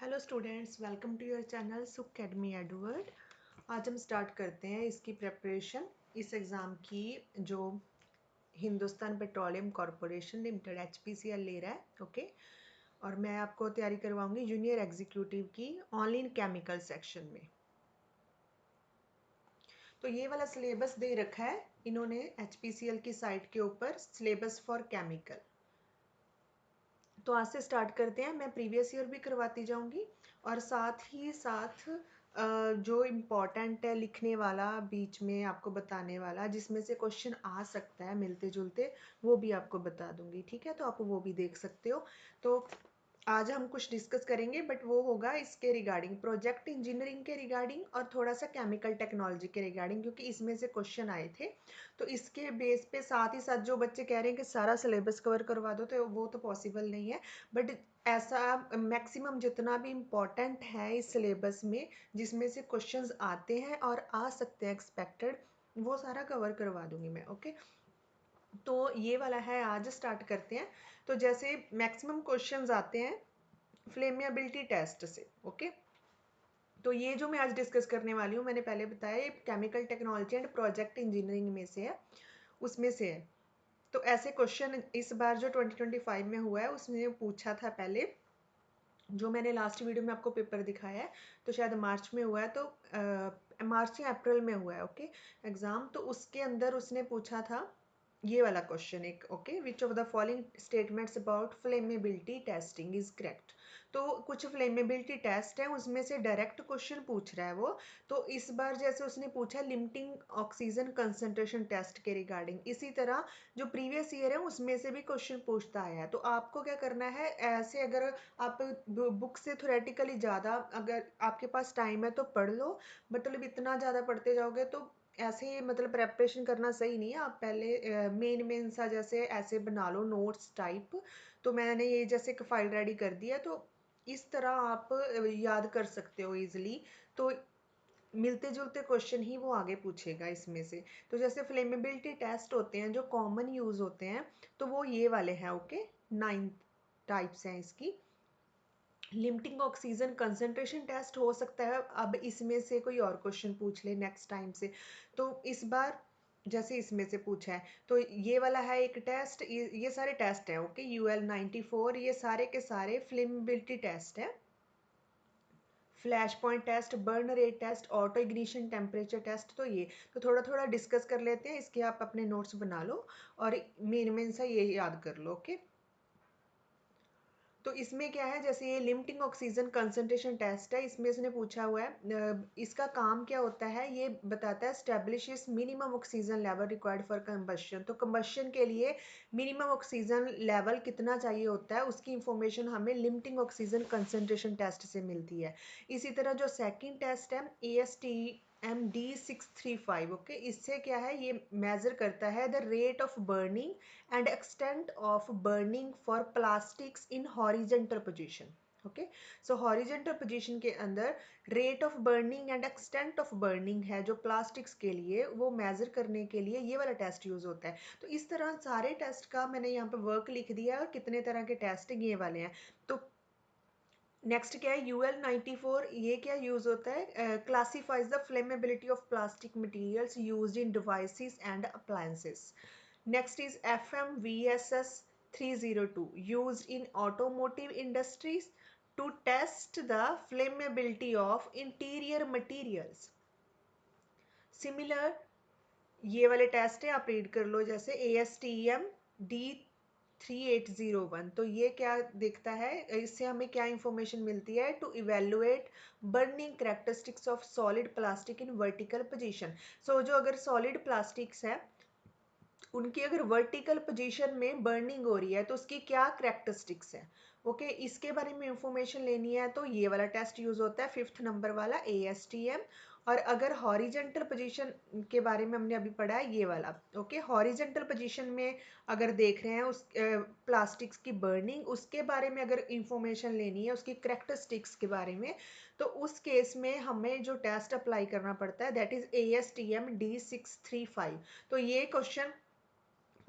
Hello students, welcome to your channel Sukademy Edward. आज हम start करते हैं इसकी प्रिपरेशन, इस एग्ज़ाम की जो Hindustan petroleum corporation limited HPCL ले रहा है। ओके, और मैं आपको तैयारी करवाऊंगी जूनियर एग्जीक्यूटिव की ओनली इन केमिकल सेक्शन में। तो ये वाला सिलेबस दे रखा है इन्होंने HPCL की साइट के ऊपर, सिलेबस फॉर केमिकल। तो आज से स्टार्ट करते हैं। मैं प्रीवियस ईयर भी करवाती जाऊंगी और साथ ही साथ जो इम्पोर्टेंट है लिखने वाला, बीच में आपको बताने वाला, जिसमें से क्वेश्चन आ सकता है मिलते जुलते, वो भी आपको बता दूंगी। ठीक है, तो आप वो भी देख सकते हो। तो आज हम कुछ डिस्कस करेंगे, बट वो होगा इसके रिगार्डिंग, प्रोजेक्ट इंजीनियरिंग के रिगार्डिंग और थोड़ा सा केमिकल टेक्नोलॉजी के रिगार्डिंग, क्योंकि इसमें से क्वेश्चन आए थे। तो इसके बेस पे साथ ही साथ जो बच्चे कह रहे हैं कि सारा सिलेबस कवर करवा दो, तो वो तो पॉसिबल नहीं है, बट ऐसा मैक्सिमम जितना भी इम्पोर्टेंट है इस सिलेबस में, जिसमें से क्वेश्चंस आते हैं और आ सकते हैं एक्सपेक्टेड, वो सारा कवर करवा दूंगी मैं। ओके, तो ये वाला है, आज स्टार्ट करते हैं। तो जैसे मैक्सिमम क्वेश्चंस आते हैं फ्लेमेबिलिटी टेस्ट से। ओके, तो ये जो मैं आज डिस्कस करने वाली हूँ, मैंने पहले बताया ये chemical technology and project engineering में से है, उसमें से है। तो ऐसे क्वेश्चन इस बार जो 2025 में हुआ है उसमें पूछा था पहले, जो मैंने लास्ट वीडियो में आपको पेपर दिखाया है, तो शायद मार्च में हुआ है, तो मार्च या अप्रैल में हुआ है। ओके, एग्जाम, तो उसके अंदर उसने पूछा था ये वाला क्वेश्चन एक। Okay, which of the following statements about flammability testing is correct. तो कुछ फ्लेमेबिलिटी टेस्ट है, उसमें से डायरेक्ट क्वेश्चन पूछ रहा है वो। तो इस बार जैसे उसने पूछा लिमिटिंग ऑक्सीजन कंसंट्रेशन टेस्ट के रिगार्डिंग, इसी तरह जो प्रीवियस ईयर है उसमें से भी क्वेश्चन पूछता आया है। तो आपको क्या करना है, ऐसे अगर आप बुक से थ्योरेटिकली ज़्यादा अगर आपके पास टाइम है तो पढ़ लो, मतलब इतना ज़्यादा पढ़ते जाओगे तो ऐसे ही मतलब प्रेपरेशन करना सही नहीं है। आप पहले मेन सा जैसे ऐसे बना लो नोट्स टाइप। तो मैंने ये जैसे एक फाइल रेडी कर दिया, तो इस तरह आप याद कर सकते हो इजिली। तो मिलते जुलते क्वेश्चन ही वो आगे पूछेगा इसमें से। तो जैसे फ्लेमेबिलिटी टेस्ट होते हैं जो कॉमन यूज होते हैं, तो वो ये वाले हैं। ओके, 9 टाइप्स हैं इसकी। लिमिटिंग ऑक्सीजन कंसंट्रेशन टेस्ट हो सकता है अब इसमें से कोई और क्वेश्चन पूछ ले नेक्स्ट टाइम से, तो इस बार जैसे इसमें से पूछा है, तो ये वाला है एक टेस्ट। ये सारे टेस्ट हैं। ओके, UL94, ये सारे के सारे फ्लेमेबिलिटी टेस्ट है। Flash point test, burn rate test, auto ignition temperature test. तो ये तो थोड़ा थोड़ा डिस्कस कर लेते हैं, इसके आप अपने नोट्स बना लो और मेन सा ये याद कर लो। ओके, तो इसमें क्या है, जैसे ये लिमिटिंग ऑक्सीजन कंसंट्रेशन टेस्ट है, इसमें इसने पूछा हुआ है इसका काम क्या होता है, ये बताता है establishes minimum oxygen level required for combustion. तो कंबशन के लिए मिनिमम ऑक्सीजन लेवल कितना चाहिए होता है, उसकी इंफॉर्मेशन हमें लिमिटिंग ऑक्सीजन कंसंट्रेशन टेस्ट से मिलती है। इसी तरह जो सेकेंड टेस्ट है ASTM-D635, ओके, इससे क्या है, ये मेजर करता है the rate of burning and extent of burning for plastics in horizontal position. Okay, so horizontal position के अंदर rate of burning and extent of burning है जो प्लास्टिक्स के लिए, वो मेजर करने के लिए ये वाला टेस्ट यूज होता है। तो इस तरह सारे टेस्ट का मैंने यहाँ पे वर्क लिख दिया है और कितने तरह के टेस्ट ये वाले हैं। तो नेक्स्ट क्या है, UL94, ये क्या यूज होता है, classifies the flammability of plastic materials used in devices and appliances. Next is FMVSS 302, used in automotive industries to test the flammability of interior materials. Similar ये वाले टेस्ट है, आप रीड कर लो, जैसे ASTM-D3801। तो ये क्या देखता है, इससे हमें क्या इंफॉर्मेशन मिलती है, to evaluate burning characteristics of solid plastic in vertical position. So जो अगर सॉलिड प्लास्टिक्स है उनकी अगर वर्टिकल पोजीशन में बर्निंग हो रही है तो उसकी क्या करेक्टरिस्टिक्स है। ओके, इसके बारे में इंफॉर्मेशन लेनी है तो ये वाला टेस्ट यूज होता है, 5th नंबर वाला ASTM। और अगर हॉरिजेंटल पोजीशन के बारे में हमने अभी पढ़ा है ये वाला। ओके, हॉरिजेंटल पोजीशन में अगर देख रहे हैं उस प्लास्टिक्स की बर्निंग, उसके बारे में अगर इंफॉर्मेशन लेनी है उसकी करेक्टरिस्टिक्स के बारे में, तो उस केस में हमें जो टेस्ट अप्लाई करना पड़ता है दैट इज ASTM-D635। तो ये क्वेश्चन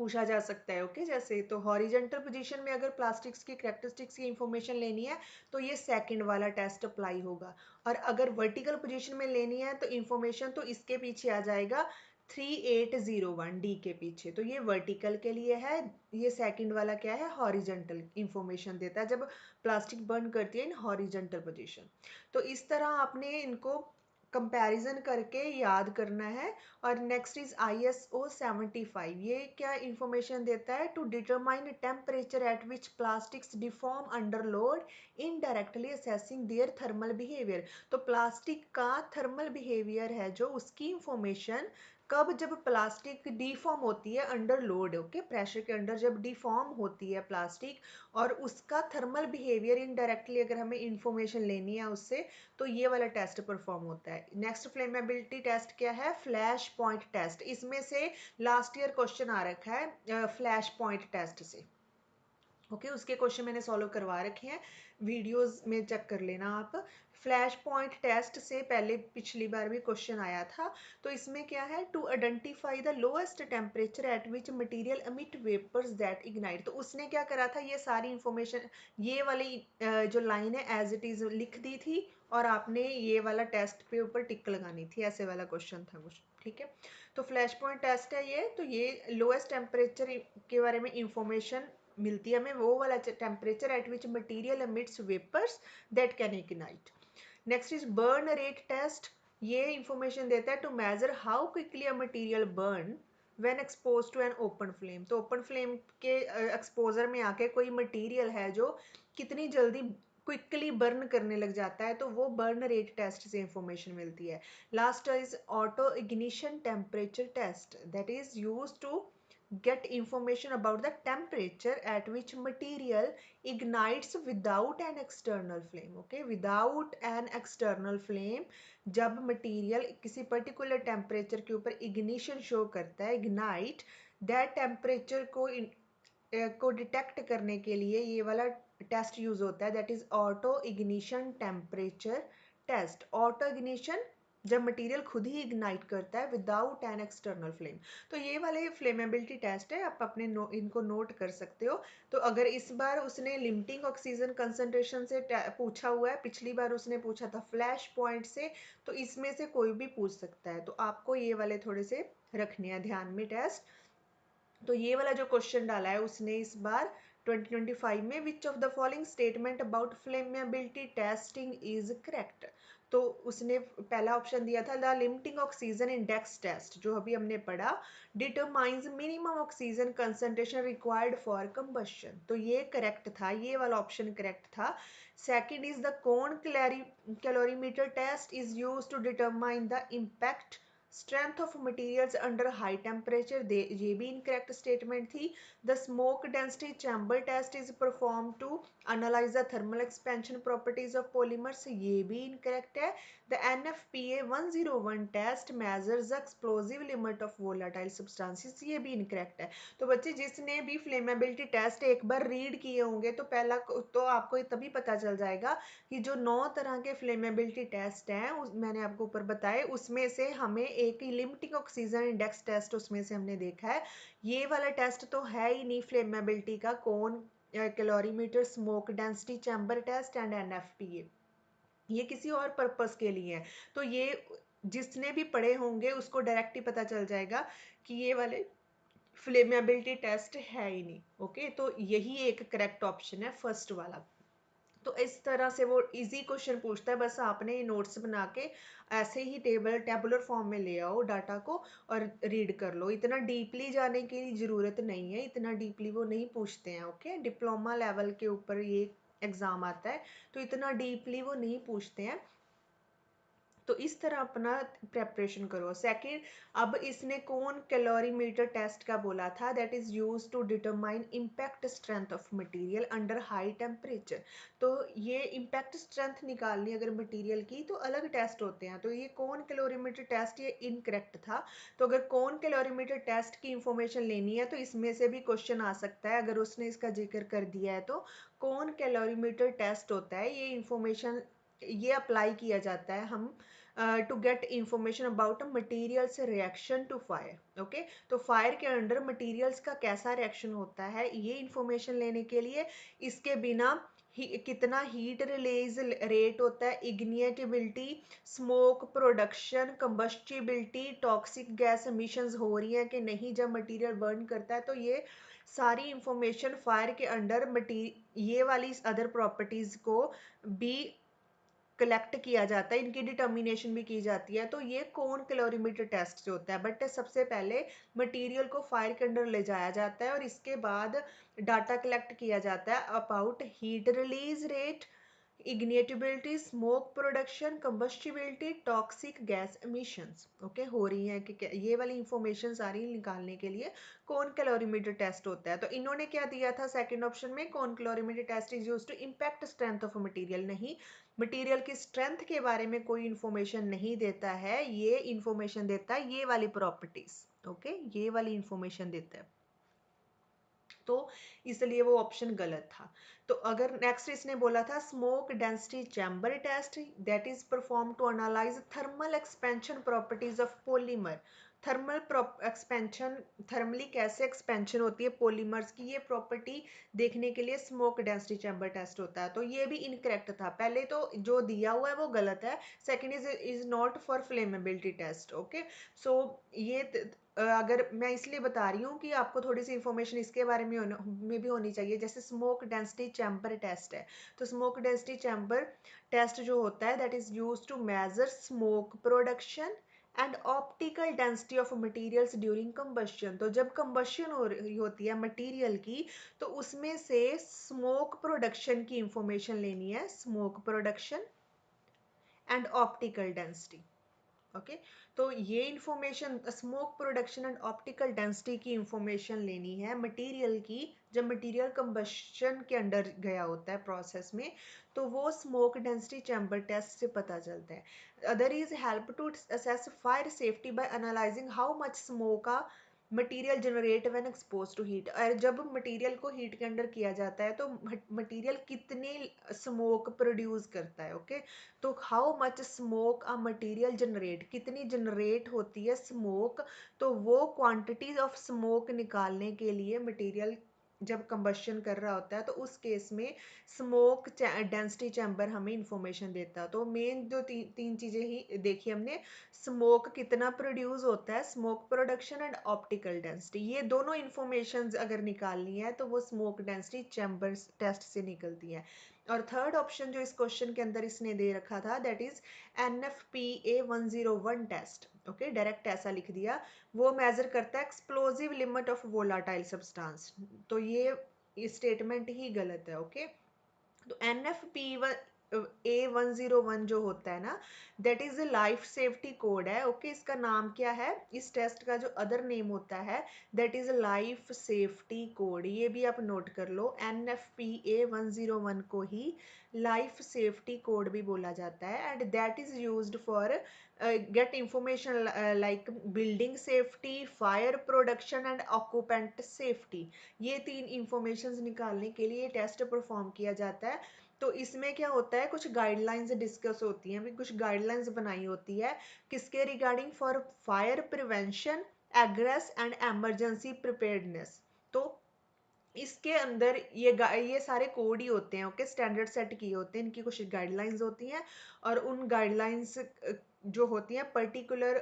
पूछा जा सकता है। ओके, जैसे तो हॉरिजेंटल पोजीशन में अगर प्लास्टिक्स की कैरेक्टरिस्टिक्स की इंफॉर्मेशन लेनी है तो ये सेकंड वाला टेस्ट अप्लाई होगा, और अगर वर्टिकल पोजीशन में लेनी है तो इंफॉर्मेशन तो इसके पीछे आ जाएगा 3801 डी के पीछे, तो ये वर्टिकल के लिए है। ये सेकंड वाला क्या है, हॉरिजेंटल इंफॉर्मेशन देता है जब प्लास्टिक बर्न करती है इन हॉरिजेंटल पोजीशन। तो इस तरह आपने इनको कंपैरिजन करके याद करना है। और नेक्स्ट इज ISO 75, ये क्या इंफॉर्मेशन देता है, to determine temperature at which plastics deform under load indirectly assessing their thermal behaviour. तो प्लास्टिक का थर्मल बिहेवियर है जो उसकी इंफॉर्मेशन कब, जब प्लास्टिक डिफॉर्म होती है अंडर लोड, ओके, प्रेशर के अंडर जब डिफॉर्म होती है प्लास्टिक, और उसका थर्मल बिहेवियर इनडायरेक्टली अगर हमें इंफॉर्मेशन लेनी है उससे, तो ये वाला टेस्ट परफॉर्म होता है। नेक्स्ट फ्लेमेबिलिटी टेस्ट क्या है, फ्लैश पॉइंट टेस्ट। इसमें से लास्ट ईयर क्वेश्चन आ रखा है फ्लैश पॉइंट टेस्ट से। ओके, उसके क्वेश्चन मैंने सॉल्व करवा रखे हैं, वीडियोस में चेक कर लेना आप। फ्लैश पॉइंट टेस्ट से पहले पिछली बार भी क्वेश्चन आया था। तो इसमें क्या है, to identify the lowest temperature at which material emit vapours that ignite. तो उसने क्या करा था, ये सारी इंफॉर्मेशन, ये वाली जो लाइन है एज इट इज लिख दी थी, और आपने ये वाला टेस्ट पे ऊपर टिक लगानी थी, ऐसे वाला क्वेश्चन था कुछ, ठीक है। तो फ्लैश पॉइंट टेस्ट है ये, तो ये लोएस्ट टेम्परेचर के बारे में इंफॉर्मेशन मिलती है हमें, वो वाला temperature at which material emits vapours that can ignite. Next is burn rate test, ये इंफॉर्मेशन देता है to measure how quickly a material burn when expose to an open flame. तो ओपन फ्लेम के एक्सपोजर में आके कोई material है जो कितनी जल्दी क्विकली बर्न करने लग जाता है, तो वो बर्न रेट टेस्ट से इंफॉर्मेशन मिलती है। Last is auto ignition temperature test, that is used to get information about the temperature at which material ignites without an external flame, okay, without an external flame, जब material किसी particular temperature के ऊपर ignition show करता है, ignite, that temperature को detect करने के लिए ये वाला टेस्ट यूज होता है, that is auto ignition temperature test. Auto ignition जब मटेरियल खुद ही इग्नाइट करता है विदाउट एन एक्सटर्नल फ्लेम। तो ये वाले फ्लेमेबिलिटी टेस्ट है, आप अपने इनको नोट कर सकते हो। तो अगर इस बार उसने लिमिटिंग ऑक्सीजन कंसंट्रेशन से पूछा हुआ है, पिछली बार उसने पूछा था फ्लैश पॉइंट से, तो इसमें से कोई भी पूछ सकता है, तो आपको ये वाले थोड़े से रखने हैं ध्यान में टेस्ट। तो ये वाला जो क्वेश्चन डाला है उसने इस बार 2025 में, which of the following statement about flammability testing is correct. तो उसने पहला ऑप्शन दिया था the limiting oxygen index test, जो अभी हमने पढ़ा, determines minimum oxygen concentration required for combustion, तो ये करेक्ट था, ये वाला ऑप्शन करेक्ट था। Second is the cone calorimeter test is used to determine the impact strength of materials under high temperature, ये भी इनकरेक्ट स्टेटमेंट थी। The smoke density chamber test is perform to analyse the thermal expansion properties of polymers, ये भी incorrect है। The NFPA 101 test measures the explosive limit of volatile substances, ये भी incorrect है। तो बच्चे जिसने भी फ्लेमेबिलिटी टेस्ट एक बार रीड किए होंगे तो पहला तो आपको तभी पता चल जाएगा कि जो 9 तरह के फ्लेमेबिलिटी टेस्ट हैं मैंने आपको ऊपर बताए, उसमें से हमें एक लिमिटिंग ऑक्सीजन इंडेक्स टेस्ट उसमें से हमने देखा है। ये वाला टेस्ट तो है ही नहीं फ्लेमेबिलिटी का, cone calorimeter, smoke density chamber test and NFPA, ये किसी और पर्पस के लिए है। तो ये जिसने भी पढ़े होंगे उसको डायरेक्ट ही पता चल जाएगा कि ये वाले फ्लेमेबिलिटी टेस्ट है ही नहीं। ओके, तो यही एक करेक्ट ऑप्शन है फर्स्ट वाला। तो इस तरह से वो इजी क्वेश्चन पूछता है, बस आपने नोट्स बना के ऐसे ही टेबुलर फॉर्म में ले आओ डाटा को और रीड कर लो, इतना डीपली जाने की ज़रूरत नहीं है, इतना डीपली वो नहीं पूछते हैं। ओके, डिप्लोमा लेवल के ऊपर ये एग्ज़ाम आता है, तो इतना डीपली वो नहीं पूछते हैं। तो इस तरह अपना प्रेपरेशन करो। सेकंड, अब इसने कौन कैलोरीमीटर टेस्ट का बोला था, that is use to determine impact strength of material under high temperature. तो ये इम्पैक्ट स्ट्रेंथ निकालनी अगर मटेरियल की तो अलग टेस्ट होते हैं, तो ये कौन कैलोरीमीटर टेस्ट ये इनकरेक्ट था। तो अगर कौन कैलोरीमीटर टेस्ट की इंफॉर्मेशन लेनी है तो इसमें से भी क्वेश्चन आ सकता है, अगर उसने इसका जिक्र कर दिया है तो कौन कैलोरीमीटर टेस्ट होता है, ये इंफॉर्मेशन ये अप्लाई किया जाता है हम to get information about materials reaction to fire. Okay, तो फायर के अंडर मटीरियल्स का कैसा रिएक्शन होता है ये इंफॉर्मेशन लेने के लिए, इसके बिना कितना हीट रिलीज रेट होता है, ignitability, smoke production, combustibility, toxic gas emissions हो रही है कि नहीं जब मटेरियल बर्न करता है, तो ये सारी इंफॉर्मेशन फायर के अंडर ये वाली अदर प्रॉपर्टीज को भी कलेक्ट किया जाता है, इनकी डिटर्मिनेशन भी की जाती है। तो ये कौन कैलोरीमीटर टेस्ट जो होता है, बट सबसे पहले मटेरियल को फायर के अंदर ले जाया जाता है और इसके बाद डाटा कलेक्ट किया जाता है about heat release rate, ignitability, smoke production, combustibility, toxic gas emissions. Okay, हो रही है कि ये वाली इंफॉर्मेशन सारी निकालने के लिए कौन कैलोरीमीटर टेस्ट होता है। तो इन्होंने क्या दिया था सेकंड ऑप्शन में, cone calorimeter test is used to impact strength of material. नहीं, मटेरियल की स्ट्रेंथ के बारे में कोई इंफॉर्मेशन नहीं देता है, ये इंफॉर्मेशन देता है ये वाली प्रॉपर्टीज। ओके, ये वाली इंफॉर्मेशन देता है, तो इसलिए वो ऑप्शन गलत था। तो अगर नेक्स्ट इसने बोला था smoke density chamber test, that is perform to analyse thermal expansion properties of polymer. Thermal expansion, thermally कैसे एक्सपेंशन होती है पॉलीमर्स की, ये प्रॉपर्टी देखने के लिए स्मोक डेंसिटी चैम्बर टेस्ट होता है। तो ये भी इनकरेक्ट था, पहले तो जो दिया हुआ है वो गलत है। Second is not for flammability test. Okay, so ये अगर मैं इसलिए बता रही हूँ कि आपको थोड़ी सी इंफॉर्मेशन इसके बारे में भी होनी चाहिए। जैसे स्मोक डेंसिटी चैम्बर टेस्ट है, तो स्मोक डेंसिटी चैम्बर टेस्ट जो होता है that is used to measure smoke production and optical density of materials during combustion. तो जब कंबशन हो रही होती है मटेरियल की, तो उसमें से स्मोक प्रोडक्शन की इंफॉर्मेशन लेनी है, smoke production and optical density. Okay, तो ये information smoke production and optical density की इंफॉर्मेशन लेनी है मटेरियल की, जब मटेरियल कंबशन के अंडर गया होता है प्रोसेस में, तो वो स्मोक डेंसिटी चैम्बर टेस्ट से पता चलता है। Other is help to assess fire safety by analysing how much smoke material generate when expose to heat. और जब मटेरियल को हीट के अंडर किया जाता है तो मटेरियल कितनी स्मोक प्रोड्यूस करता है। ओके, तो how much smoke a material generate, कितनी जनरेट होती है स्मोक, तो वो क्वांटिटीज ऑफ स्मोक निकालने के लिए मटेरियल जब कंबशन कर रहा होता है तो उस केस में स्मोक डेंसिटी चैम्बर हमें इंफॉर्मेशन देता है। तो मेन जो तीन चीजें ही देखी हमने, स्मोक कितना प्रोड्यूस होता है, smoke production and optical density, ये दोनों इंफॉर्मेशन अगर निकालनी है तो वो स्मोक डेंसिटी चैम्बर टेस्ट से निकलती है। और थर्ड ऑप्शन जो इस क्वेश्चन के अंदर इसने दे रखा था that is NFPA 101 test. Okay, direct ऐसा लिख दिया, वो मेजर करता है explosive limit of volatile substance. तो ये स्टेटमेंट ही गलत है। ओके, तो NFPA 101 जो होता है ना, that is life safety code है। ओके, इसका नाम क्या है, इस टेस्ट का जो अदर नेम होता है that is life safety code, ये भी आप नोट कर लो। NFPA 101 को ही लाइफ सेफ्टी कोड भी बोला जाता है, and that is used for get information like building safety, fire production and occupant safety. ये तीन इंफॉर्मेशन निकालने के लिए टेस्ट परफॉर्म किया जाता है। तो इसमें क्या होता है, कुछ गाइडलाइंस डिस्कस होती हैं, कुछ गाइडलाइंस बनाई होती है किसके regarding, for fire prevention, egress and emergency preparedness. तो इसके अंदर ये सारे कोड ही होते हैं। ओके, स्टैंडर्ड सेट किए होते हैं, इनकी कुछ गाइडलाइंस होती हैं, और उन गाइडलाइंस जो होती हैं पर्टिकुलर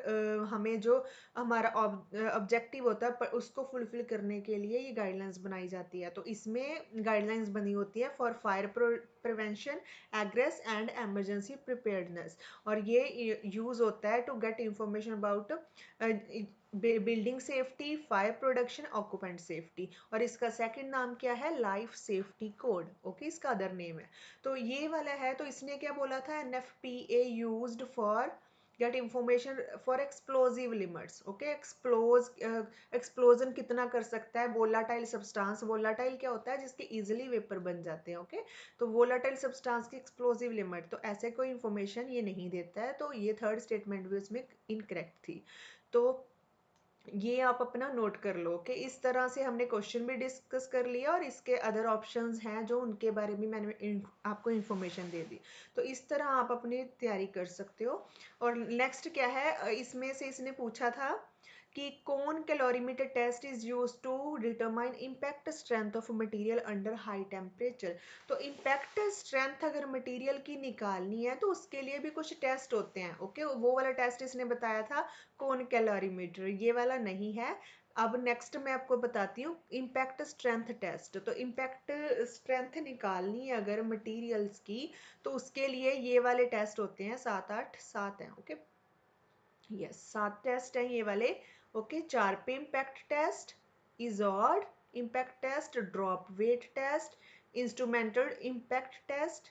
हमें जो हमारा ऑब्जेक्टिव होता है पर उसको फुलफिल करने के लिए ये गाइडलाइंस बनाई जाती है। तो इसमें गाइडलाइंस बनी होती है for fire prevention, egress and emergency preparedness, और ये यूज होता है to get information about building safety, fire production, occupant safety. और इसका सेकंड नाम क्या है, लाइफ सेफ्टी कोड। ओके, इसका अदर नेम है। तो ये वाला है, तो इसने क्या बोला था, NFPA used for get information for explosive limits. Okay, explosion कितना कर सकता है वोलाटाइल सब्सटेंस। वोलाटाइल क्या होता है, जिसके इजिली वेपर बन जाते हैं। ओके, तो वोलाटाइल सब्सटेंस की एक्सप्लोजिव लिमिट, तो ऐसे कोई इंफॉर्मेशन ये नहीं देता है, तो ये थर्ड स्टेटमेंट भी उसमें इनकरेक्ट थी। तो ये आप अपना नोट कर लो कि इस तरह से हमने क्वेश्चन भी डिस्कस कर लिया और इसके अदर ऑप्शंस हैं जो उनके बारे में मैंने आपको इन्फॉर्मेशन दे दी। तो इस तरह आप अपनी तैयारी कर सकते हो। और नेक्स्ट क्या है, इसमें से इसने पूछा था कि cone calorimeter test is use to determine impact strength of material under high temperature. तो इम्पैक्ट स्ट्रेंथ अगर मटेरियल की निकालनी है तो उसके लिए भी कुछ टेस्ट होते हैं। ओके, वो वाला टेस्ट इसने बताया था कौन कैलोरीमीटर, ये वाला नहीं है। अब नेक्स्ट मैं आपको बताती हूँ इम्पैक्ट स्ट्रेंथ टेस्ट। तो इम्पैक्ट स्ट्रेंथ निकालनी है अगर मटेरियल्स की तो उसके लिए ये वाले टेस्ट होते हैं, 7 8 7 हैं। ओके, यस 7 टेस्ट हैं ये वाले। Okay, Charpy impact test, Izod impact test, drop weight test, instrumental impact test,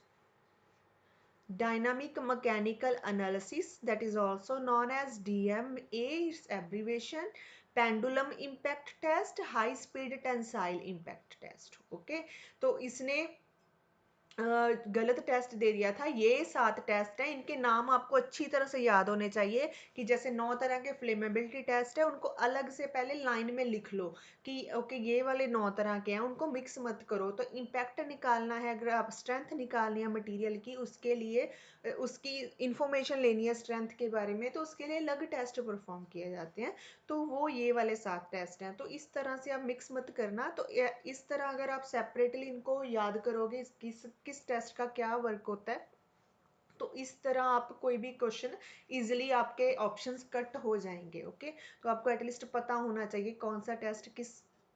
dynamic mechanical analysis, that is also known as DMA, its abbreviation, pendulum impact test, high speed tensile impact test। Okay, तो इसने गलत test दे दिया था। ये 7 test हैं, इनके नाम आपको अच्छी तरह से याद होने चाहिए कि जैसे 9 तरह के फ्लेमेबिलिटी टेस्ट है उनको अलग से पहले लाइन में लिख लो कि ओके ये वाले 9 तरह के हैं, उनको मिक्स मत करो। तो इम्पैक्ट निकालना है, अगर आप स्ट्रेंथ निकालनी है मटेरियल की, उसके लिए उसकी इंफॉर्मेशन लेनी है स्ट्रेंथ के बारे में, तो उसके लिए अलग टेस्ट परफॉर्म किए जाते हैं। तो वो ये वाले 7 टेस्ट हैं। तो इस तरह से आप मिक्स मत करना। तो इस तरह अगर आप सेपरेटली इनको याद करोगे किस किस टेस्ट का क्या वर्क होता है, तो इस तरह आप कोई भी क्वेश्चन इजीली आपके ऑप्शंस कट हो जाएंगे। ओके, तो आपको एटलीस्ट पता होना चाहिए कौन सा टेस्ट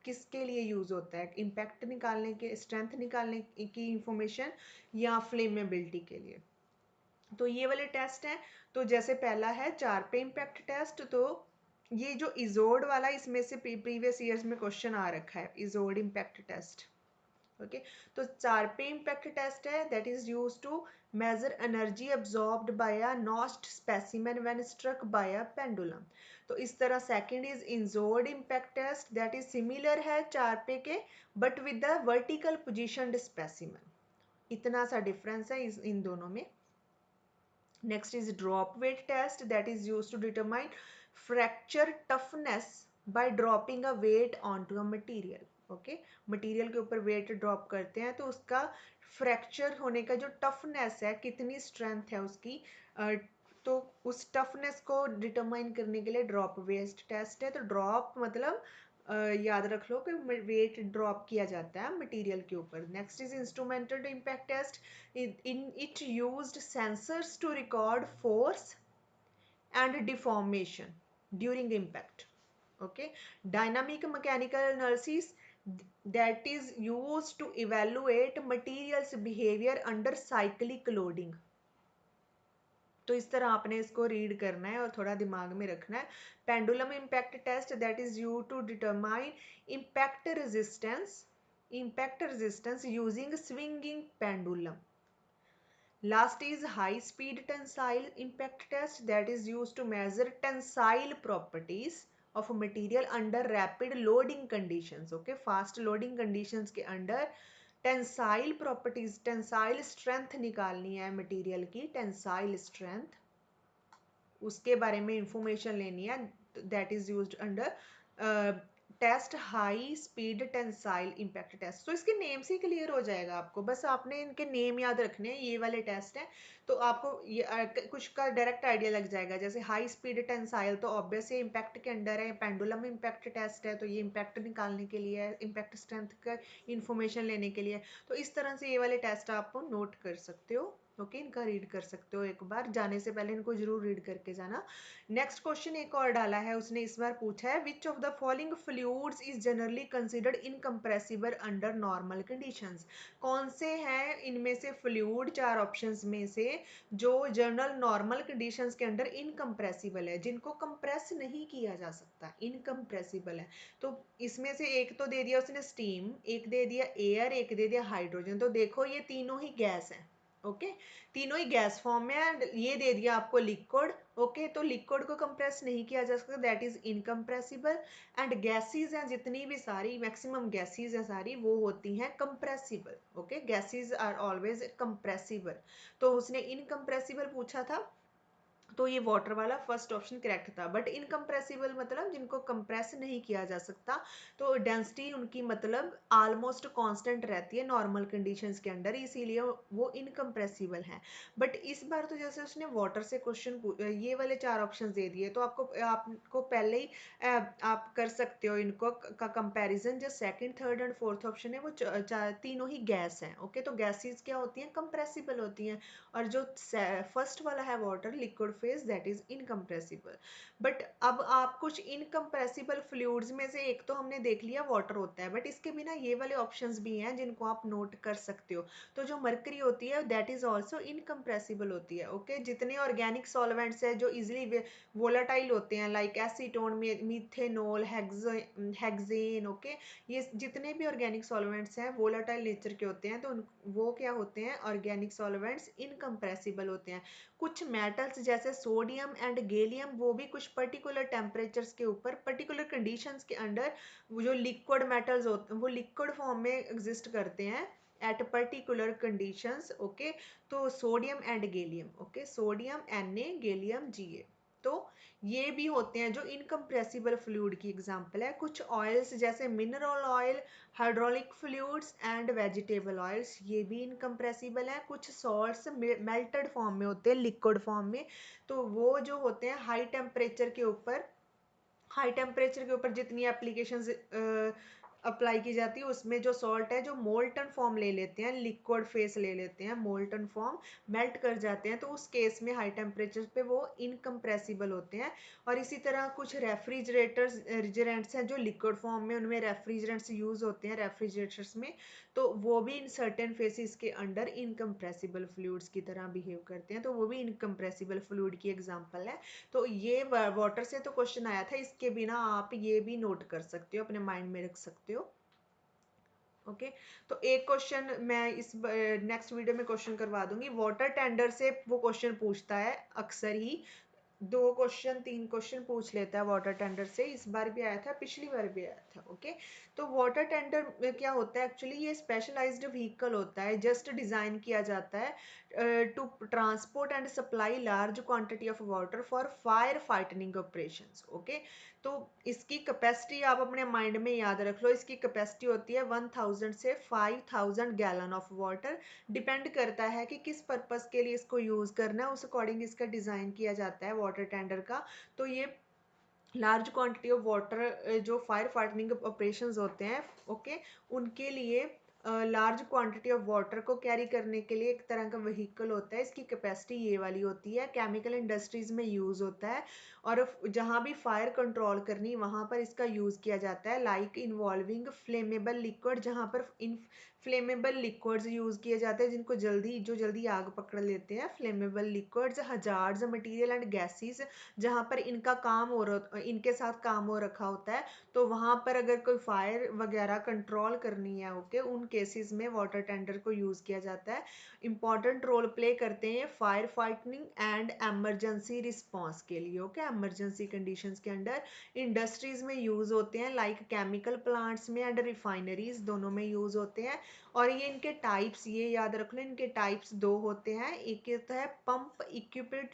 किसके लिए यूज होता है, इम्पैक्ट निकालने के, स्ट्रेंथ निकालने की इंफॉर्मेशन, या फ्लेमेबिलिटी के लिए। तो ये वाले टेस्ट हैं। तो जैसे पहला है चारपे इम्पैक्ट टेस्ट। तो ये जो इजोड वाला, इसमें से प्रीवियस ईयर्स में क्वेश्चन आ रखा है, इजोड इम्पैक्ट टेस्ट। ओके, तो चारपे इम्पैक्ट टेस्ट है, that is use to measure energy absorbed by a notched specimen when struck by a pendulum. तो इस तरह second is Izod impact test, that is similar है Charpy के but with the vertical positioned specimen. इतना सा difference है इन दोनों में। Next is drop weight test, that is used to determine fracture toughness by dropping a weight onto a material। Okay, material के ऊपर wait drop करते हैं तो उसका फ्रैक्चर होने का जो टफनेस है, कितनी स्ट्रेंथ है उसकी, तो उस टफनेस को डिटरमाइन करने के लिए ड्रॉप वेट टेस्ट है। तो ड्रॉप मतलब याद रख लो कि वेट ड्रॉप किया जाता है मटेरियल के ऊपर। Next is instrumental impact test, in it used sensors to record force and deformation during impact। Okay, dynamic mechanical analysis, that is used to evaluate materials behavior under cyclic loading। तो इस तरह आपने इसको read करना है और थोड़ा दिमाग में रखना है। Pendulum impact test, that is use to determine impact resistance using swinging pendulum. Last is high speed tensile impact test, that is used to measure tensile properties of a material under rapid loading conditions। Okay, fast loading conditions के अंदर tensile properties, tensile strength निकालनी है material की, tensile strength, उसके बारे में information लेनी है। That is used under test high speed tensile impact test. तो इसके नेम से ही क्लियर हो जाएगा आपको, बस आपने इनके नेम याद रखने हैं, ये वाले टेस्ट हैं। तो आपको ये कुछ का डायरेक्ट आइडिया लग जाएगा। जैसे हाई स्पीड टेंसाइल तो ऑब्वियसली इम्पैक्ट के अंडर है, पेंडुलम इम्पैक्ट टेस्ट है तो ये इम्पैक्ट निकालने के लिए है, इम्पैक्ट स्ट्रेंथ का इंफॉर्मेशन लेने के लिए। तो इस तरह से ये वाले टेस्ट आप नोट कर सकते हो। ओके, इनका रीड कर सकते हो, एक बार जाने से पहले इनको जरूर रीड करके जाना। नेक्स्ट क्वेश्चन एक और डाला है उसने, इस बार पूछा है विच of the following fluids is generally considered incompressible under normal conditions. कौन से हैं इनमें से फ्लूइड, 4 ऑप्शंस में से, जो जनरल नॉर्मल कंडीशंस के अंडर इनकम्प्रेसिबल है, जिनको कंप्रेस नहीं किया जा सकता, इनकम्प्रेसिबल है। तो इसमें से एक तो दे दिया उसने स्टीम, एक दे दिया एयर, एक दे दिया हाइड्रोजन। तो देखो ये तीनों ही गैस हैं। ओके, तीनों ही गैस फॉर्म में है। ये दे दिया आपको लिक्विड। ओके, तो लिक्विड को कंप्रेस नहीं किया जा सकता, that is incompressible. And gases हैं जितनी भी सारी, मैक्सिमम गैसेस हैं सारी, वो होती हैं compressible. Okay, gases are always compressible. तो उसने इनकम्प्रेसिबल पूछा था। तो ये वाटर वाला फर्स्ट ऑप्शन करेक्ट था। बट इनकम्प्रेसिबल मतलब जिनको कंप्रेस नहीं किया जा सकता, तो डेंसिटी उनकी मतलब ऑलमोस्ट कांस्टेंट रहती है नॉर्मल कंडीशंस के अंडर, इसीलिए वो इनकम्प्रेसिबल हैं। बट इस बार तो जैसे उसने वाटर से क्वेश्चन ये वाले 4 ऑप्शन दे दिए, तो आपको पहले ही आप कर सकते हो इनको का कंपैरिजन। जो second, third and fourth option है वो तीनों ही गैस हैं। ओके, तो गैसेस क्या होती हैं? कंप्रेसिबल होती हैं। और जो फर्स्ट वाला है water liquid phase, that is incompressible. But अब आप कुछ इनकम्प्रेसिबल फ्लूइड्स में से एक तो हमने देख लिया वाटर होता है, बट इसके बिना ये वाले ऑप्शंस भी हैं जिनको आप नोट कर सकते हो। तो जो मरकरी होती है दैट इज ऑल्सो इनकम्प्रेसिबल होती है। ओके, जितने ऑर्गेनिक सॉल्वेंट्स है जो इजिली वोलाटाइल होते हैं, like acetone, methanol, hexane, okay, ये जितने भी ऑर्गेनिक सॉल्वेंट्स हैं वोलाटाइल नेचर के होते हैं, तो वो क्या होते हैं? ऑर्गेनिक सॉल्वेंट्स इनकम्प्रेसिबल होते हैं। कुछ मेटल्स जैसे सोडियम एंड गैलियम, वो भी कुछ पर्टिकुलर टेम्परेचर्स के ऊपर, पर्टिकुलर कंडीशंस के अंडर, वो जो लिक्विड मेटल्स होते हैं वो लिक्विड फॉर्म में एग्जिस्ट करते हैं एट पर्टिकुलर कंडीशंस। ओके, तो sodium and gallium, okay, sodium Na, gallium Ga, तो ये भी होते हैं जो इनकम्प्रेसिबल फ्लूइड की एग्जांपल है। कुछ ऑयल्स जैसे mineral oil, hydraulic fluids and vegetable oils, ये भी इनकम्प्रेसिबल है। कुछ सॉल्ट्स मेल्टेड फॉर्म में होते हैं, लिक्विड फॉर्म में, तो वो जो होते हैं हाई टेम्परेचर के ऊपर जितनी एप्लीकेशंस अप्लाई की जाती है, उसमें जो सॉल्ट है जो मोल्टन फॉर्म ले लेते हैं, लिक्विड फेस ले लेते हैं, मोल्टन फॉर्म मेल्ट कर जाते हैं, तो उस केस में हाई टेम्परेचर पे वो इनकम्प्रेसिबल होते हैं। और इसी तरह कुछ रेफ्रिजरेंट्स हैं जो लिक्विड फॉर्म में, उनमें रेफ्रिजरेंट्स यूज होते हैं रेफ्रिजरेटर्स में, तो वो भी इन सर्टेन फेसिस के अंडर इनकम्प्रेसिबल फ्लूइड्स की तरह बिहेव करते हैं, तो वो भी इनकम्प्रेसिबल फ्लूइड की एग्जांपल है। तो ये वाटर से तो क्वेश्चन आया था, इसके बिना आप ये भी नोट कर सकते हो, अपने माइंड में रख सकते हो। ओके, तो एक क्वेश्चन मैं इस नेक्स्ट वीडियो में क्वेश्चन करवा दूंगी, वाटर टेंडर से वो क्वेश्चन पूछता है अक्सर ही, 2 क्वेश्चन 3 क्वेश्चन पूछ लेता है वाटर टेंडर से। इस बार भी आया था, पिछली बार भी आया था। ओके, तो वाटर टेंडर में क्या होता है? एक्चुअली ये स्पेशलाइज्ड व्हीकल होता है, जस्ट डिजाइन किया जाता है to transport and supply large quantity of water for firefighting operations. Okay, तो इसकी कैपेसिटी आप अपने माइंड में याद रख लो, इसकी कैपेसिटी होती है 1000 से 5000 गैलन ऑफ वाटर। डिपेंड करता है कि किस पर्पस के लिए इसको यूज करना है, उस अकॉर्डिंग इसका डिजाइन किया जाता है वाटर टेंडर का। तो ये लार्ज क्वांटिटी ऑफ वाटर जो फायर फाइटिंग ऑपरेशंस होते हैं, ओके, उनके लिए लार्ज क्वांटिटी ऑफ वाटर को कैरी करने के लिए एक तरह का व्हीकल होता है। इसकी कैपेसिटी ये वाली होती है, केमिकल इंडस्ट्रीज में यूज होता है, और जहाँ भी फायर कंट्रोल करनी वहाँ पर इसका यूज किया जाता है, लाइक इन्वॉल्विंग फ्लेमेबल लिक्विड, जहाँ पर इन फ्लेमेबल लिक्विड्स यूज किए जाते हैं जिनको जल्दी आग पकड़ लेते हैं, flammable liquids, hazards material and gases, जहाँ पर इनके साथ काम हो रखा होता है, तो वहां पर अगर कोई फायर वगैरह कंट्रोल करनी है, ओके, उन केसेस में वाटर टेंडर को यूज किया जाता है। इंपॉर्टेंट रोल प्ले करते हैं fire fighting and emergency response के लिए। ओके, एमरजेंसी कंडीशंस के अंडर इंडस्ट्रीज में यूज होते हैं, लाइक केमिकल प्लांट्स में एंड रिफाइनरीज, दोनों में यूज होते हैं। और ये इनके टाइप्स, ये याद रख लो, इनके टाइप्स 2 होते हैं। एक होता है pump equipped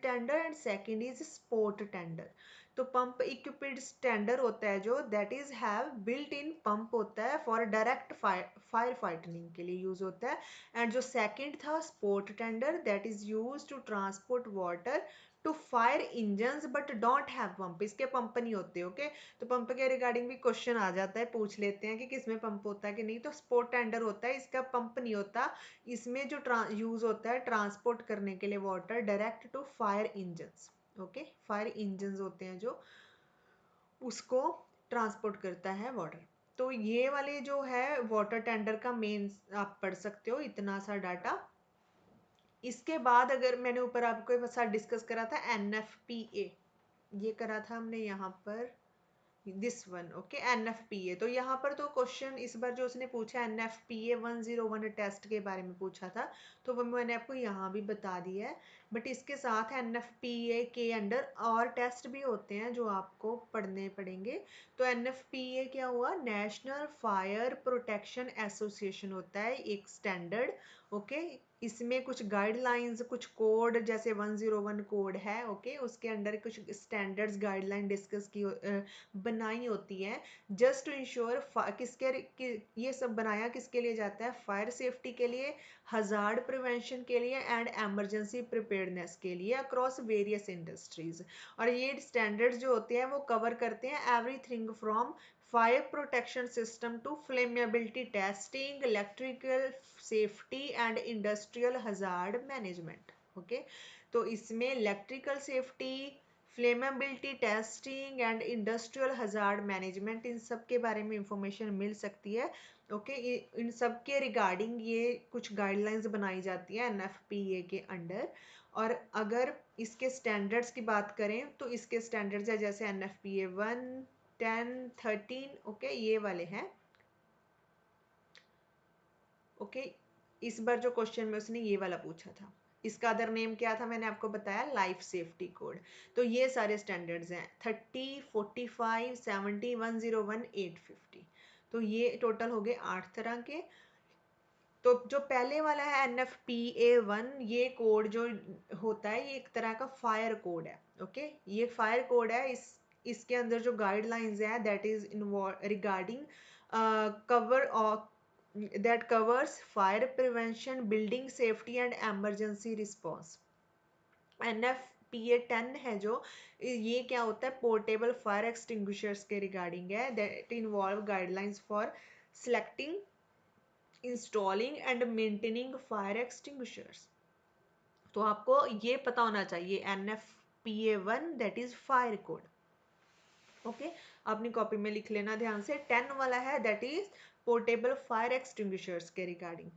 tender and second is sport tender. तो पंप इक्विप्ड टेंडर होता है जो that is have built in pump होता है, फॉर डायरेक्ट फायर फाइटिंग के लिए यूज होता है। एंड जो सेकंड था support tender, that is use to transport water to fire engines but don't have pump, इसके पंप नहीं होते। ओके, तो पंप के रिगार्डिंग भी क्वेश्चन आ जाता है, पूछ लेते हैं कि किसमें पंप होता है कि नहीं, तो स्पोर्ट टेंडर होता है, इसका पंप नहीं होता। इसमें जो यूज होता है ट्रांसपोर्ट करने के लिए water direct to fire engines. Okay, fire engines होते हैं जो उसको ट्रांसपोर्ट करता है वाटर। तो ये वाले जो है वाटर टेंडर का मेन आप पढ़ सकते हो, इतना सा डाटा। इसके बाद अगर मैंने ऊपर आपको साथ डिस्कस करा था NFPA, ये करा था हमने यहाँ पर, दिस वन, ओके, NFPA। तो यहाँ पर तो क्वेश्चन इस बार जो उसने पूछा NFPA 101 टेस्ट के बारे में पूछा था, तो वो मैंने आपको यहाँ भी बता दिया है। बट इसके साथ NFPA के अंडर और टेस्ट भी होते हैं जो आपको पढ़ने पड़ेंगे। तो NFPA क्या हुआ? नेशनल फायर प्रोटेक्शन एसोसिएशन होता है एक स्टैंडर्ड। ओके, इसमें कुछ गाइडलाइंस, कुछ कोड जैसे 101 कोड है, ओके, उसके अंडर कुछ स्टैंडर्ड्स गाइडलाइन डिस्कस की बनाई होती है जस्ट टू इंश्योर ये सब बनाया किसके लिए जाता है, फायर सेफ्टी के लिए, हजार्ड प्रिवेंशन के लिए एंड एमरजेंसी प्रिपेयर्डनेस के लिए अक्रॉस वेरियस इंडस्ट्रीज। और ये स्टैंडर्ड्स जो होते हैं वो कवर करते हैं everything from fire protection system to flammability testing, electrical safety and industrial hazard management। Okay, तो इसमें electrical safety, flammability testing and industrial hazard management, इन सब के बारे में इंफॉर्मेशन मिल सकती है। ओके, इन सब के रिगार्डिंग ये कुछ गाइडलाइंस बनाई जाती है एनएफपीए के अंडर। और अगर इसके स्टैंडर्ड्स की बात करें तो इसके स्टैंडर्ड्स है जैसे एनएफपीए 1, 10, 13, ओके, ये वाले हैं। ओके, इस बार जो क्वेश्चन में उसने ये वाला पूछा था, इसका अदर नेम क्या था मैंने आपको बताया, लाइफ सेफ्टी कोड। तो ये सारे स्टैंडर्ड्स हैं 30, 45, 70, 101, 850। तो ये टोटल हो गए 8 तरह के। तो जो पहले वाला है NFPA1, ये कोड जो होता है ये एक तरह का फायर कोड है। ओके, ये फायर कोड है। इसके अंदर जो गाइडलाइंस है that is regarding cover that covers fire prevention, building safety and emergency response। NFPA 10 है जो, ये क्या होता है, पोर्टेबल फायर एक्सटिंग्विशर्स के रिगार्डिंग है, that involve guidelines for selecting, installing and maintaining fire extinguishers। तो आपको ये पता होना चाहिए NFPA1 that is fire code. Okay, अपनी कॉपी में लिख लेना ध्यान से। 10 वाला है that is portable fire extinguishers के रिगार्डिंग,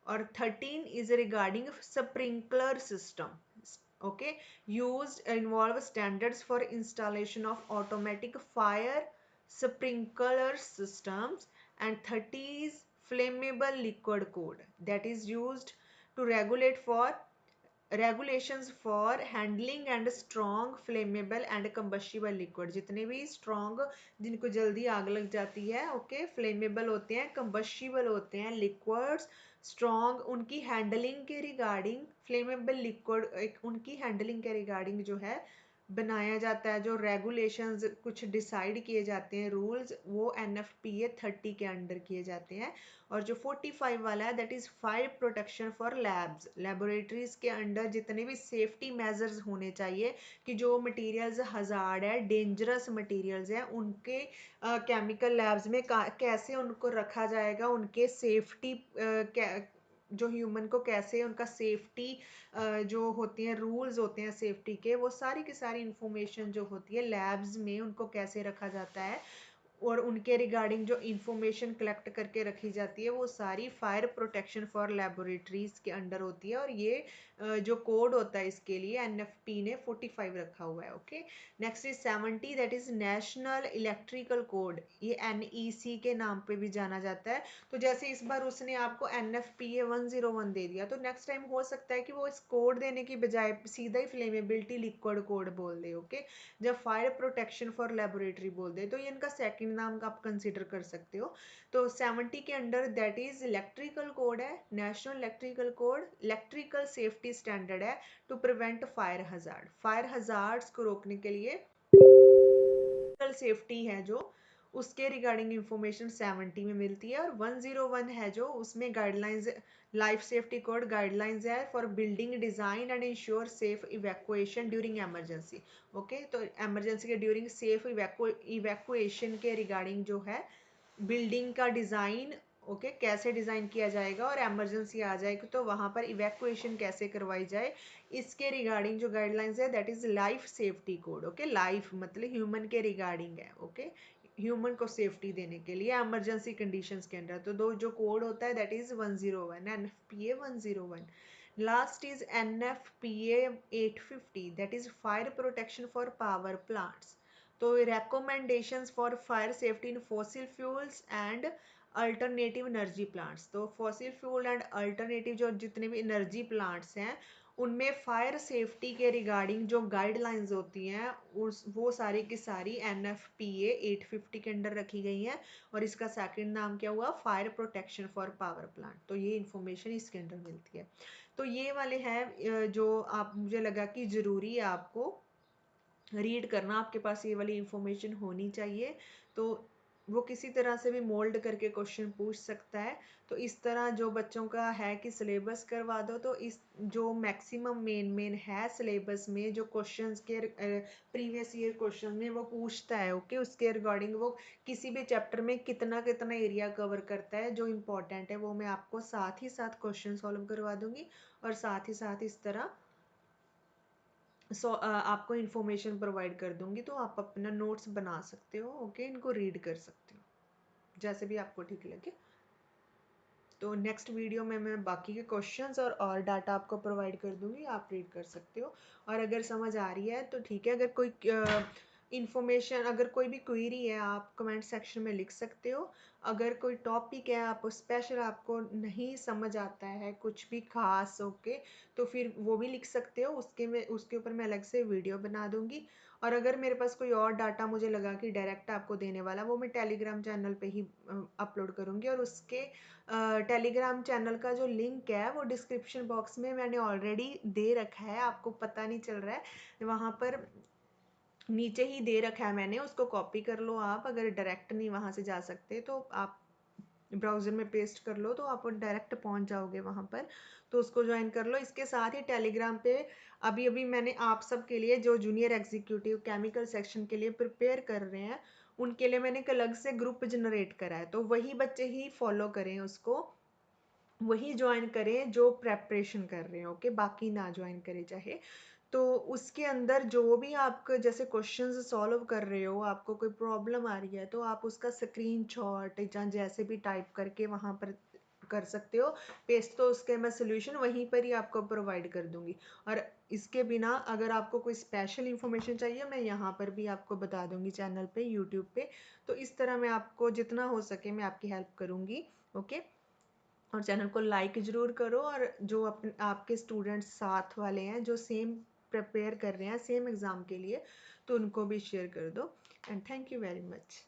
और 13 is regarding sprinkler system। Okay, used involve standards for installation of automatic fire sprinkler systems, and 30 is flammable liquid code that is used to regulate for regulations for handling and strong flammable and combustible liquid। जितने भी strong, जिनको जल्दी आग लग जाती है, okay, flammable होते हैं, combustible होते हैं liquids, strong, उनकी हैंडलिंग के रिगार्डिंग, फ्लेमेबल लिक्विड उनकी हैंडलिंग के रिगार्डिंग जो है बनाया जाता है, जो रेगुलेशंस कुछ डिसाइड किए जाते हैं रूल्स, वो NFPA 30 के अंडर किए जाते हैं। और जो 45 वाला है that is fire protection for labs, laboratories के अंडर जितने भी सेफ्टी मेजर्स होने चाहिए कि जो मटेरियल्स हजार्ड है, डेंजरस मटेरियल्स हैं, उनके केमिकल लैब्स में कैसे उनको रखा जाएगा, उनके सेफ्टी जो ह्यूमन को कैसे उनका सेफ्टी जो होती हैं, रूल्स होते हैं सेफ्टी के, वो सारी की सारी इंफॉर्मेशन जो होती है लैब्स में उनको कैसे रखा जाता है और उनके रिगार्डिंग जो इंफॉर्मेशन कलेक्ट करके रखी जाती है वो सारी फायर प्रोटेक्शन फॉर लेबोरेटरीज के अंडर होती है। और ये जो कोड होता है इसके लिए एनएफपी ने 45 रखा हुआ है। Okay, next is 70 that is national electrical code, ये NEC के नाम पे भी जाना जाता है। तो जैसे इस बार उसने आपको NFPA 101 दे दिया, तो नेक्स्ट टाइम हो सकता है कि वो इस कोड देने की बजाय सीधा ही फ्लेमेबिलिटी लिक्विड कोड बोल दे। ओके, जब फायर प्रोटेक्शन फॉर लेबोरेटरी बोल दे तो ये इनका सेकंड नाम का आप कंसिडर कर सकते हो। तो 70 के under that is electrical code है, national electrical code, electrical safety standard है to prevent fire hazard, fire hazards को रोकने के लिए सेफ्टी है जो, उसके रिगार्डिंग इंफॉर्मेशन 70 में मिलती है। और 101 है जो, उसमें guidelines, life safety code guidelines है for building design and ensure safe evacuation during emergency. Okay, तो इमरजेंसी के ड्यूरिंग सेफ इवैक्यूएशन के रिगार्डिंग जो है बिल्डिंग का डिजाइन, ओके, कैसे डिजाइन किया जाएगा और इमरजेंसी आ जाएगी तो वहां पर इवैक्यूएशन कैसे करवाई जाए, इसके रिगार्डिंग जो गाइडलाइंस है that is life safety code. Okay, life मतलब ह्यूमन के रिगार्डिंग है, ओके, ह्यूमन को सेफ्टी देने के लिए इमरजेंसी कंडीशंस के अंदर। तो दो जो कोड होता है that is 101, NFPA 101। Last is NFPA 850 that is fire protection for power plants. तो recommendations for fire safety in fossil fuels and alternative energy plants. तो फॉसिल फ्यूल एंड अल्टरनेटिव जो जितने भी एनर्जी प्लांट्स हैं उनमें fire safety के regarding जो guidelines होती हैं वो सारी की सारी NFPA 850 के अंडर रखी गई हैं। और इसका सेकंड नाम क्या हुआ, fire protection for power plant. तो ये इंफॉर्मेशन इसके अंडर मिलती है। तो ये वाले हैं जो आप, मुझे लगा कि ज़रूरी है आपको रीड करना, आपके पास ये वाली इंफॉर्मेशन होनी चाहिए। तो वो किसी तरह से भी मोल्ड करके क्वेश्चन पूछ सकता है। तो इस तरह जो बच्चों का है कि सिलेबस करवा दो, तो इस जो मैक्सिमम मेन है सिलेबस में जो क्वेश्चंस के प्रीवियस ईयर क्वेश्चन में वो पूछता है, ओके, उसके रिगार्डिंग वो किसी भी चैप्टर में कितना कितना एरिया कवर करता है जो इम्पोर्टेंट है, वो मैं आपको साथ ही साथ क्वेश्चन सॉल्व करवा दूंगी। और साथ ही साथ इस तरह आपको इन्फॉर्मेशन प्रोवाइड कर दूंगी, तो आप अपना नोट्स बना सकते हो, ओके, इनको रीड कर सकते हो जैसे भी आपको ठीक लगे। तो नेक्स्ट वीडियो में मैं बाकी के क्वेश्चंस और डाटा आपको प्रोवाइड कर दूंगी, आप रीड कर सकते हो। और अगर समझ आ रही है तो ठीक है, अगर कोई इंफॉर्मेशन, अगर कोई भी क्वेरी है आप कमेंट सेक्शन में लिख सकते हो। अगर कोई टॉपिक है आप स्पेशल आपको नहीं समझ आता है कुछ भी खास, ओके, तो फिर वो भी लिख सकते हो, उसके ऊपर मैं अलग से वीडियो बना दूंगी। और अगर मेरे पास कोई और डाटा मुझे लगा कि डायरेक्ट आपको देने वाला, वो मैं टेलीग्राम चैनल पे ही अपलोड करूंगी। और उसके टेलीग्राम चैनल का जो लिंक है वो डिस्क्रिप्शन बॉक्स में मैंने ऑलरेडी दे रखा है, आपको पता नहीं चल रहा है, वहाँ पर नीचे ही दे रखा है मैंने, उसको कॉपी कर लो आप। अगर डायरेक्ट नहीं वहाँ से जा सकते तो आप ब्राउज़र में पेस्ट कर लो, तो आप डायरेक्ट पहुँच जाओगे वहाँ पर। तो उसको ज्वाइन कर लो। इसके साथ ही टेलीग्राम पे अभी अभी मैंने आप सब के लिए जो जूनियर एग्जीक्यूटिव केमिकल सेक्शन के लिए प्रिपेयर कर रहे हैं, उनके लिए मैंने एक अलग से ग्रुप जनरेट करा है। तो वही बच्चे ही फॉलो करें उसको, वही ज्वाइन करें जो प्रेपरेशन कर रहे हैं, ओके, बाकी ना ज्वाइन करें चाहे। तो उसके अंदर जो भी आप जैसे क्वेश्चंस सॉल्व कर रहे हो, आपको कोई प्रॉब्लम आ रही है, तो आप उसका स्क्रीनशॉट या जैसे भी टाइप करके वहाँ पर कर सकते हो पेस्ट। तो उसके मैं सोल्यूशन वहीं पर ही आपको प्रोवाइड कर दूंगी। और इसके बिना अगर आपको कोई स्पेशल इंफॉर्मेशन चाहिए, मैं यहाँ पर भी आपको बता दूंगी चैनल पे, यूट्यूब पे। तो इस तरह मैं आपको जितना हो सके मैं आपकी हेल्प करूँगी, ओके। और चैनल को लाइक ज़रूर करो। और जो अपने आपके स्टूडेंट्स साथ वाले हैं जो सेम प्रिपेयर कर रहे हैं सेम एग्ज़ाम के लिए, तो उनको भी शेयर कर दो। And thank you very much.